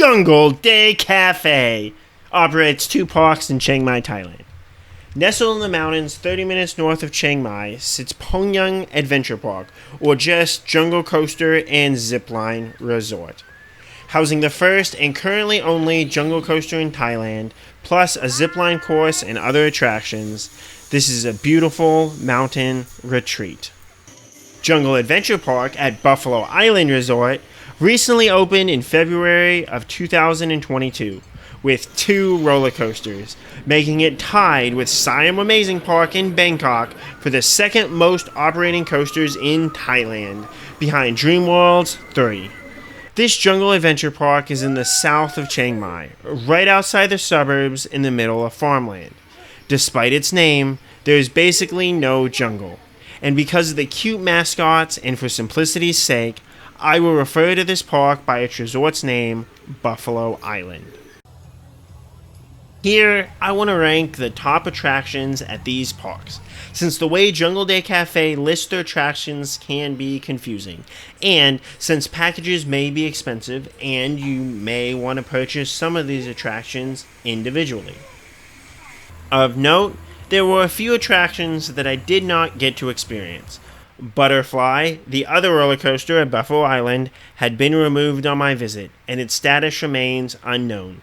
Jungle Day Cafe operates 2 parks in Chiang Mai, Thailand. Nestled in the mountains 30 minutes north of Chiang Mai sits Pongyang Adventure Park, or just Jungle Coaster and Zipline Resort. Housing the first and currently only jungle coaster in Thailand, plus a zipline course and other attractions, this is a beautiful mountain retreat. Jungle Adventure Park at Buffalo Island Resort recently opened in February of 2022 with 2 roller coasters, making it tied with Siam Amazing Park in Bangkok for the second most operating coasters in Thailand, behind Dreamworld's 3. This Jungle Adventure Park is in the south of Chiang Mai, right outside the suburbs in the middle of farmland. Despite its name, there is basically no jungle. And because of the cute mascots and for simplicity's sake, I will refer to this park by its resort's name, Buffalo Island. Here, I want to rank the top attractions at these parks, since the way Jungle Day Cafe lists their attractions can be confusing, and since packages may be expensive and you may want to purchase some of these attractions individually. Of note, there were a few attractions that I did not get to experience. Butterfly, the other roller coaster at Buffalo Island, had been removed on my visit, and its status remains unknown.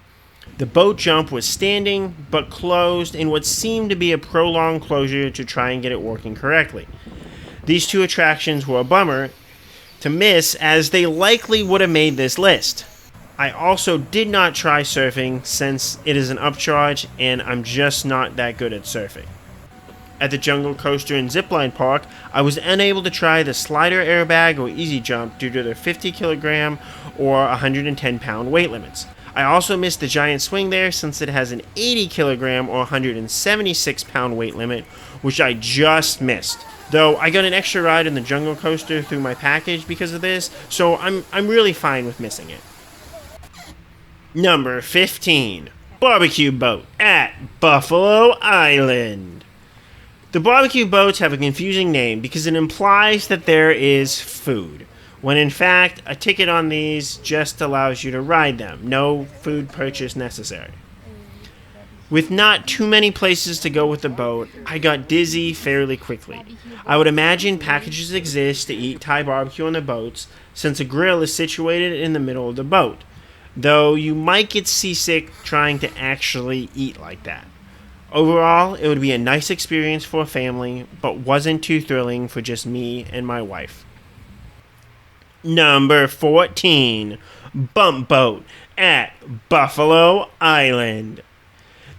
The boat jump was standing, but closed in what seemed to be a prolonged closure to try and get it working correctly. These 2 attractions were a bummer to miss, as they likely would have made this list. I also did not try surfing, since it is an upcharge and I'm just not that good at surfing. At the Jungle Coaster and Zipline Park, I was unable to try the slider airbag or easy jump due to their 50 kilogram or 110 pound weight limits. I also missed the giant swing there, since it has an 80 kilogram or 176 pound weight limit, which I just missed. Though I got an extra ride in the Jungle Coaster through my package because of this, so I'm really fine with missing it. Number 15. BBQ Boat at Buffalo Island. The BBQ Boats have a confusing name because it implies that there is food, when in fact, a ticket on these just allows you to ride them. No food purchase necessary. With not too many places to go with the boat, I got dizzy fairly quickly. I would imagine packages exist to eat Thai barbecue on the boats, since a grill is situated in the middle of the boat, though you might get seasick trying to actually eat like that. Overall, it would be a nice experience for a family, but wasn't too thrilling for just me and my wife. Number 14. Bump Boat at Buffalo Island.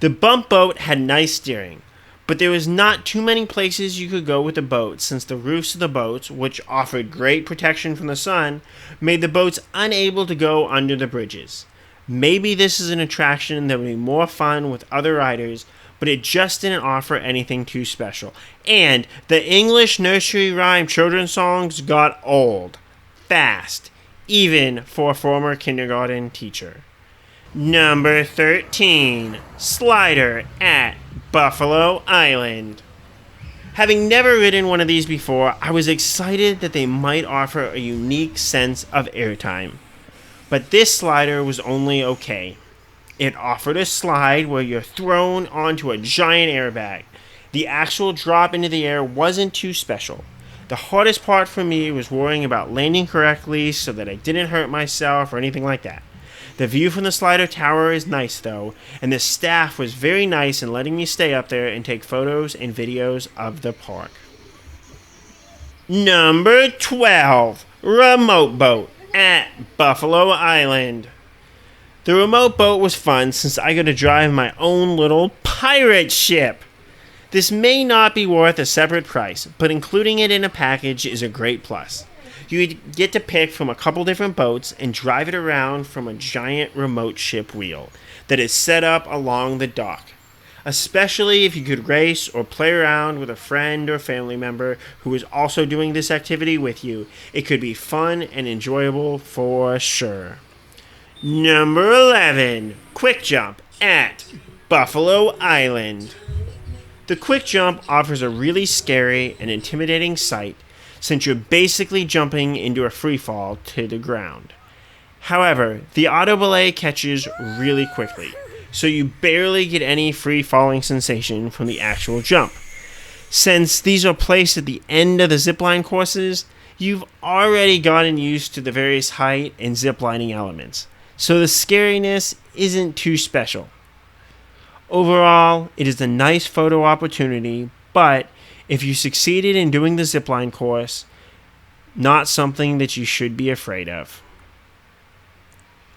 The bump boat had nice steering, but there was not too many places you could go with the boat, since the roofs of the boats, which offered great protection from the sun, made the boats unable to go under the bridges. Maybe this is an attraction that would be more fun with other riders, but it just didn't offer anything too special. And the English nursery rhyme children's songs got old fast, even for a former kindergarten teacher. Number 13. Slider at Buffalo Island. Having never ridden one of these before, I was excited that they might offer a unique sense of airtime. But this slider was only okay. It offered a slide where you're thrown onto a giant airbag. The actual drop into the air wasn't too special. The hardest part for me was worrying about landing correctly so that I didn't hurt myself or anything like that. The view from the slider tower is nice though, and the staff was very nice in letting me stay up there and take photos and videos of the park. Number 12. Remote Boat at Buffalo Island. The remote boat was fun since I got to drive my own little pirate ship. This may not be worth a separate price, but including it in a package is a great plus. You get to pick from a couple different boats and drive it around from a giant remote ship wheel that is set up along the dock. Especially if you could race or play around with a friend or family member who is also doing this activity with you, it could be fun and enjoyable for sure. Number 11. Quick Jump at Buffalo Island. The quick jump offers a really scary and intimidating sight, since you're basically jumping into a free fall to the ground. However, the auto belay catches really quickly, so you barely get any free falling sensation from the actual jump. Since these are placed at the end of the zipline courses, you've already gotten used to the various height and ziplining elements, so the scariness isn't too special. Overall, it is a nice photo opportunity, but if you succeeded in doing the zipline course, not something that you should be afraid of.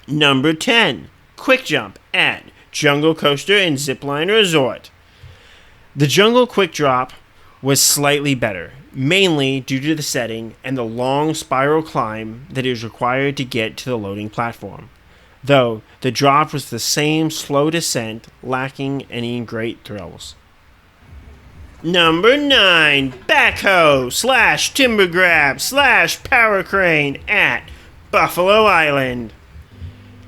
Number 10. Quick Jump at Jungle Coaster and Zipline Resort. The Jungle Quick Drop was slightly better, mainly due to the setting and the long spiral climb that is required to get to the loading platform. Though the drop was the same slow descent, lacking any great thrills. Number 9. Backhoe / Timber Grab / Power Crane at Buffalo Island.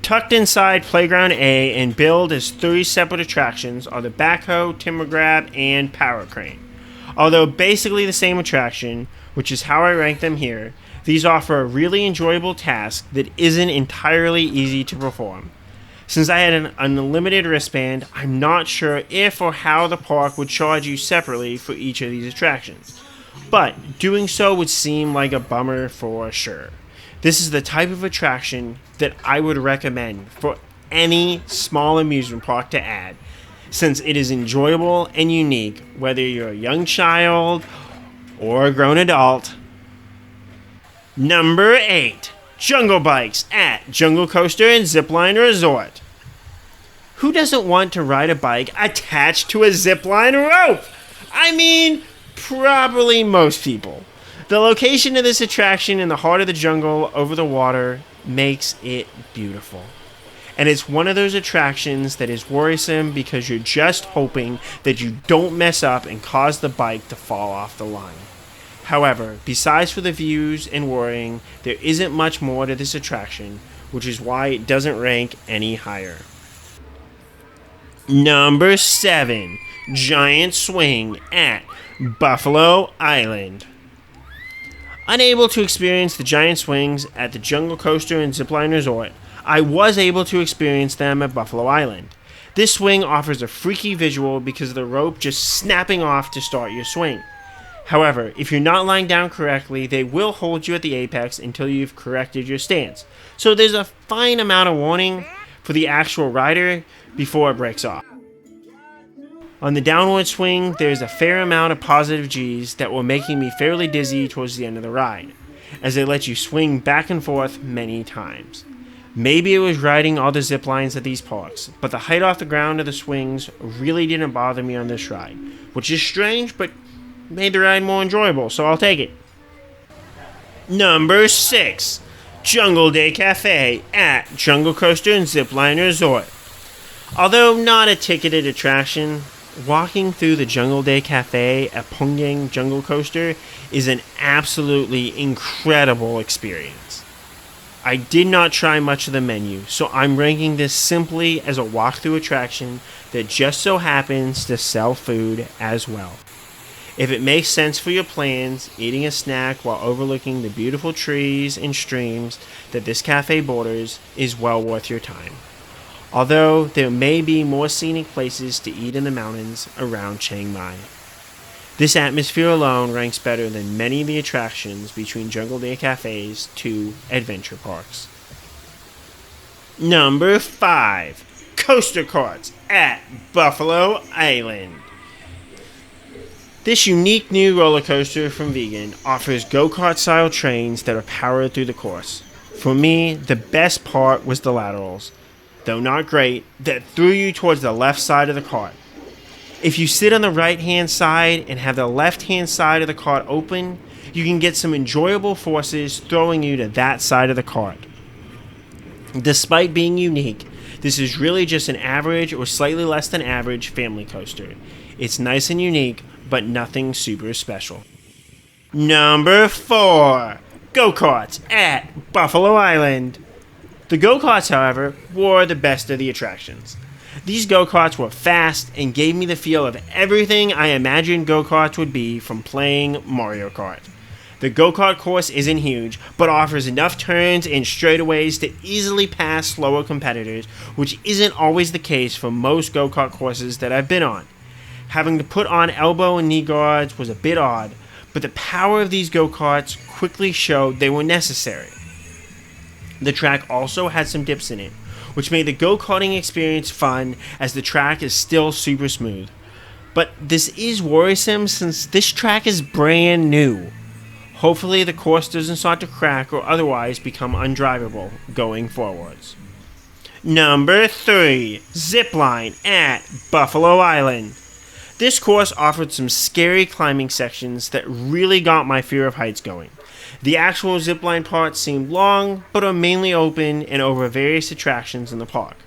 Tucked inside Playground A and billed as 3 separate attractions are the Backhoe, Timber Grab, and Power Crane. Although basically the same attraction, which is how I rank them here, these offer a really enjoyable task that isn't entirely easy to perform. Since I had an unlimited wristband, I'm not sure if or how the park would charge you separately for each of these attractions, but doing so would seem like a bummer for sure. This is the type of attraction that I would recommend for any small amusement park to add, since it is enjoyable and unique whether you're a young child or a grown adult. Number 8. Jungle Bikes at Jungle Coaster and Zipline Resort. Who doesn't want to ride a bike attached to a zipline rope? I mean, probably most people. The location of this attraction in the heart of the jungle over the water makes it beautiful. And it's one of those attractions that is worrisome because you're just hoping that you don't mess up and cause the bike to fall off the line. However, besides for the views and worrying, there isn't much more to this attraction, which is why it doesn't rank any higher. Number 7. Giant Swing at Buffalo Island. Unable to experience the giant swings at the Jungle Coaster and Zipline Resort, I was able to experience them at Buffalo Island. This swing offers a freaky visual because of the rope just snapping off to start your swing. However, if you're not lying down correctly, they will hold you at the apex until you've corrected your stance. So there's a fine amount of warning for the actual rider before it breaks off. On the downward swing, there's a fair amount of positive G's that were making me fairly dizzy towards the end of the ride, as they let you swing back and forth many times. Maybe it was riding all the zip lines at these parks, but the height off the ground of the swings really didn't bother me on this ride, which is strange, but made the ride more enjoyable, so I'll take it. Number 6. Jungle Day Cafe at Jungle Coaster and Zipline Resort. Although not a ticketed attraction, walking through the Jungle Day Cafe at Pongyang Jungle Coaster is an absolutely incredible experience. I did not try much of the menu, so I'm ranking this simply as a walkthrough attraction that just so happens to sell food as well. If it makes sense for your plans, eating a snack while overlooking the beautiful trees and streams that this cafe borders is well worth your time. Although there may be more scenic places to eat in the mountains around Chiang Mai. This atmosphere alone ranks better than many of the attractions between Jungle Day Cafe's 2 adventure parks. Number 5. Coaster Karts at Buffalo Island. This unique new roller coaster from Vegan offers go-kart style trains that are powered through the course. For me, the best part was the laterals, though not great, that threw you towards the left side of the cart. If you sit on the right-hand side and have the left-hand side of the cart open, you can get some enjoyable forces throwing you to that side of the cart. Despite being unique, this is really just an average or slightly less than average family coaster. It's nice and unique, but nothing super special. Number 4. Go Karts at Buffalo Island. The Go Karts, however, were the best of the attractions. These Go Karts were fast and gave me the feel of everything I imagined Go Karts would be from playing Mario Kart. The go-kart course isn't huge, but offers enough turns and straightaways to easily pass slower competitors, which isn't always the case for most go-kart courses that I've been on. Having to put on elbow and knee guards was a bit odd, but the power of these go-karts quickly showed they were necessary. The track also had some dips in it, which made the go-karting experience fun as the track is still super smooth. But this is worrisome since this track is brand new. Hopefully the course doesn't start to crack or otherwise become undrivable going forwards. Number 3. Zipline at Buffalo Island. This course offered some scary climbing sections that really got my fear of heights going. The actual zipline parts seemed long, but are mainly open and over various attractions in the park.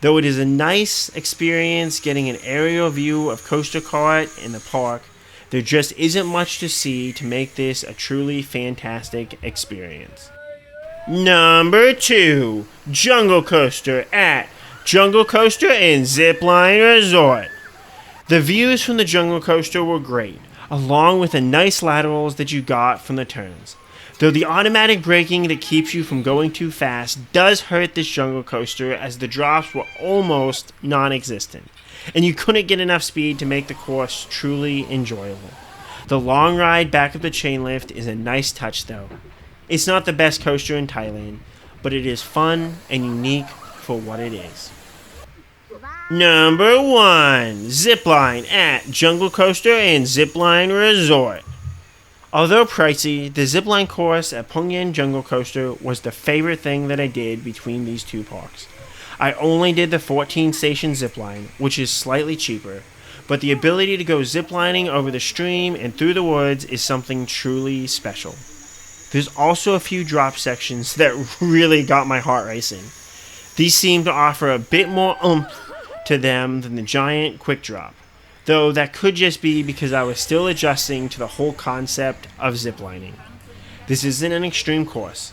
Though it is a nice experience getting an aerial view of Coaster Kart in the park, there just isn't much to see to make this a truly fantastic experience. Number 2. Jungle Coaster at Jungle Coaster and Zipline Resort. The views from the Jungle Coaster were great, along with the nice laterals that you got from the turns. Though the automatic braking that keeps you from going too fast does hurt this Jungle Coaster as the drops were almost non-existent, and you couldn't get enough speed to make the course truly enjoyable. The long ride back up the chain lift is a nice touch though. It's not the best coaster in Thailand, but it is fun and unique for what it is. Number 1. Zipline at Jungle Coaster and Zipline Resort. Although pricey, the zipline course at Pongyang Jungle Coaster was the favorite thing that I did between these two parks. I only did the 14-station zipline, which is slightly cheaper, but the ability to go ziplining over the stream and through the woods is something truly special. There's also a few drop sections that really got my heart racing. These seem to offer a bit more oomph to them than the giant quick drop, though that could just be because I was still adjusting to the whole concept of ziplining. This isn't an extreme course,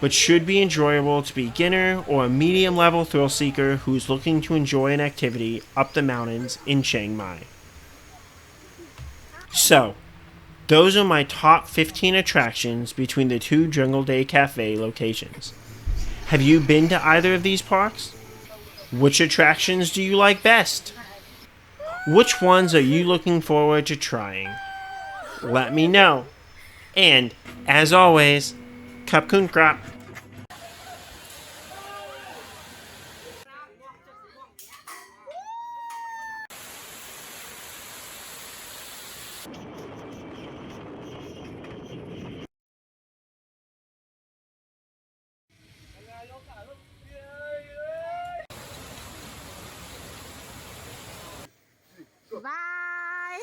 but should be enjoyable to a beginner or a medium level thrill seeker who's looking to enjoy an activity up the mountains in Chiang Mai. So, those are my top 15 attractions between the two Jungle Day Cafe locations. Have you been to either of these parks? Which attractions do you like best? Which ones are you looking forward to trying? Let me know. And, as always, Kap Kun Krap. Bye.